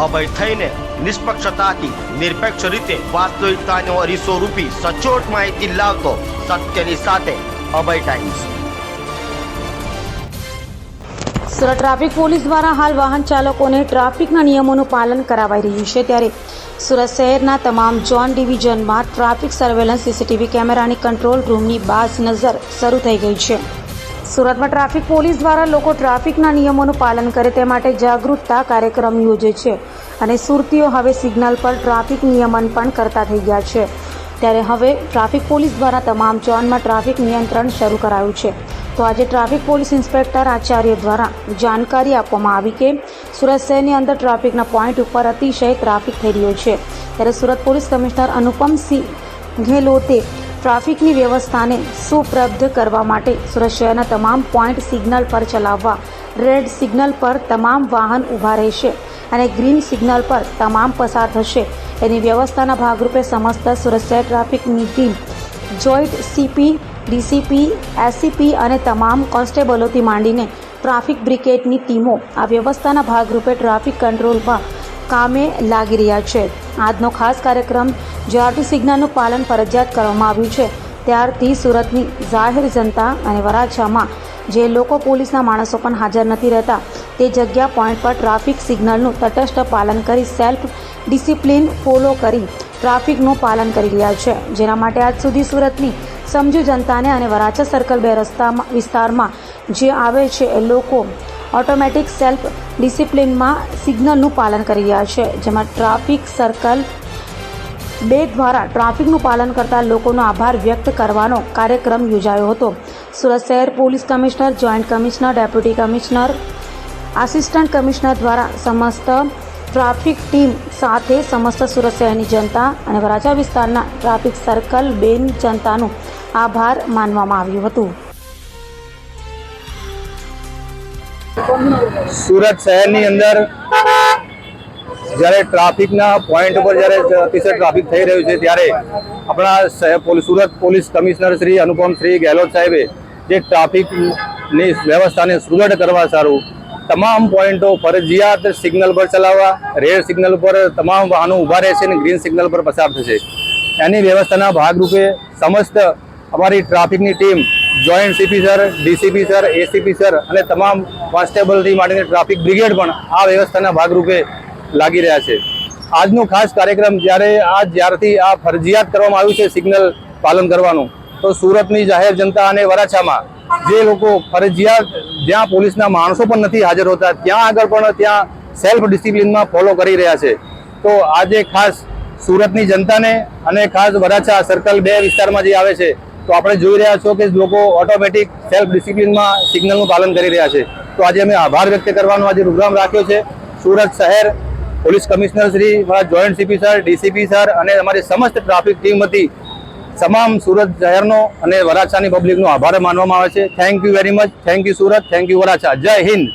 અભય થઈને નિષ્પક્ષતાથી નિરપેક્ષ રીતે વાસ્તવિકતાનો અરીસો રૂપી સચોટ માહિતી લાવતો સત્યની સાથે અભય ટાઈમ્સ। સુરત ટ્રાફિક પોલીસ દ્વારા હાલ વાહન ચાલકોને ટ્રાફિકના નિયમોનું પાલન કરાવાઈ રહ્યું છે, ત્યારે સુરત શહેરના તમામ ઝોન ડિવિઝનમાં ટ્રાફિક સર્વેલન્સ સીસીટીવી કેમેરાની કંટ્રોલ રૂમની બાજ નજર શરૂ થઈ ગઈ છે। સુરતમાં ટ્રાફિક પોલીસ દ્વારા લોકો ટ્રાફિકના નિયમોનું પાલન કરે તે માટે જાગૃતતા કાર્યક્રમ યોજે છે અને સુરતીઓ હવે સિગ્નલ પર ટ્રાફિક નિયમન પણ કરતા થઈ ગયા છે। ત્યારે હવે ટ્રાફિક પોલીસ દ્વારા તમામ ઝોનમાં ટ્રાફિક નિયંત્રણ શરૂ કરાયું છે। તો આજે ટ્રાફિક પોલીસ ઇન્સ્પેક્ટર આચાર્ય દ્વારા જાણકારી આપવામાં આવી કે સુરત શહેરની અંદર ટ્રાફિકના પોઈન્ટ ઉપર અતિશય ટ્રાફિક થઈ રહ્યો છે, ત્યારે સુરત પોલીસ કમિશનર અનુપમસિંહ ગેહલોતે ટ્રાફિકની વ્યવસ્થાને સુપ્રબદ્ધ કરવા માટે સુરત શહેરના તમામ પોઈન્ટ સિગ્નલ પર ચલાવવા, રેડ સિગ્નલ પર તમામ વાહન ઊભા રહેશે અને ગ્રીન સિગ્નલ પર તમામ પસાર થશે એની વ્યવસ્થાના ભાગરૂપે સમસ્ત સુરત શહેર ટ્રાફિકની team joint CP, DCP, SCP અને તમામ કોન્સ્ટેબલોથી માંડીને ટ્રાફિક બ્રિગેડની ટીમો આ વ્યવસ્થાના ભાગરૂપે ટ્રાફિક કંટ્રોલમાં કામે લાગી રહ્યા છે। આજનો ખાસ કાર્યક્રમ જ્યારથી સિગ્નલનું પાલન ફરજિયાત કરવામાં આવ્યું છે ત્યારથી સુરતની જાહેર જનતા અને વરાછામાં જે લોકો પોલીસના માણસો પણ હાજર નથી રહેતા તે જગ્યા પોઈન્ટ પર ટ્રાફિક સિગ્નલનું તટસ્થ પાલન કરી સેલ્ફ ડિસિપ્લિન ફોલો કરી ટ્રાફિકનું પાલન કરી રહ્યા છે, જેના માટે આજ સુધી સુરતની સમજુ જનતાને અને વરાછા સર્કલ 2 રસ્તામાં વિસ્તારમાં જે આવે છે એ લોકો ઓટોમેટિક સેલ્ફ ડિસિપ્લિનમાં સિગ્નલનું પાલન કરી રહ્યા છે, જેમાં ટ્રાફિક સર્કલ 2 દ્વારા ટ્રાફિકનું પાલન કરતા લોકોનો આભાર વ્યક્ત કરવાનો કાર્યક્રમ યોજાયો હતો। સુરત શહેર police commissioner, joint commissioner, deputy commissioner, assistant commissioner દ્વારા સમસ્ત ટ્રાફિક ટીમ સાથે સમસ્ત સુરત શહેરની જનતા અને વરાછા વિસ્તારના ટ્રાફિક સર્કલ 2ની જનતાનો આભાર માનવામાં આવ્યું હતું। સુરત શહેરની અંદર જ્યારે ટ્રાફિકના પોઈન્ટ ઉપર જ્યારે અતિશય ટ્રાફિક થઈ રહ્યું છે ત્યારે આપણા સુરત પોલીસ કમિશનર શ્રી અનુપમસિંહ ગેહલોત સાહેબે જે ટ્રાફિકની વ્યવસ્થાને સુદૃઢ કરવા સારું તમામ પોઈન્ટો ફરજિયાત સિગ્નલ પર ચલાવવા, રેડ સિગ્નલ પર તમામ વાહનો ઊભા રહેશે અને ગ્રીન સિગ્નલ પર પસાર થશે એની વ્યવસ્થાના ભાગરૂપે સમસ્ત અમારી ટ્રાફિકની team joint CP sir, DCP sir, ACP sir અને તમામ કોન્સ્ટેબલથી માંડીને ટ્રાફિક બ્રિગેડ પણ આ વ્યવસ્થાના ભાગરૂપે લાગી રહ્યા છે। આજનો ખાસ કાર્યક્રમ જ્યારથી આ ફરજિયાત કરવામાં આવ્યું છે સિગ્નલ પાલન કરવાનું, તો સુરતની જાહેર જનતા અને વરાછામાં જે લોકો ફરજિયાત જ્યાં પોલીસના માણસો પણ નથી હાજર હોતા ત્યાં આગળ પણ ત્યાં સેલ્ફ ડિસિપ્લિનમાં ફોલો કરી રહ્યા છે। તો આજે ખાસ સુરતની જનતાને અને ખાસ વરાછા સર્કલ 2 વિસ્તારમાં જે આવે છે તો આપણે જોઈ રહ્યા છો કે લોકો ઓટોમેટિક સેલ્ફ ડિસિપ્લિનમાં સિગ્નલનું પાલન કરી રહ્યા છે। તો આજે અમે આભાર વ્યક્ત કરવાનો આજે પ્રોગ્રામ રાખ્યો છે। સુરત શહેર police commissioner Shri, joint CP sir, DCP sir અને અમારી સમસ્ત ટ્રાફિક ટીમ વતી તમામ સુરત શહેરનો અને વરાછાની પબ્લિકનો આભાર માનવામાં આવે છે। Thank you very much, thank you Surat, thank you Varachha, જય હિન્દ।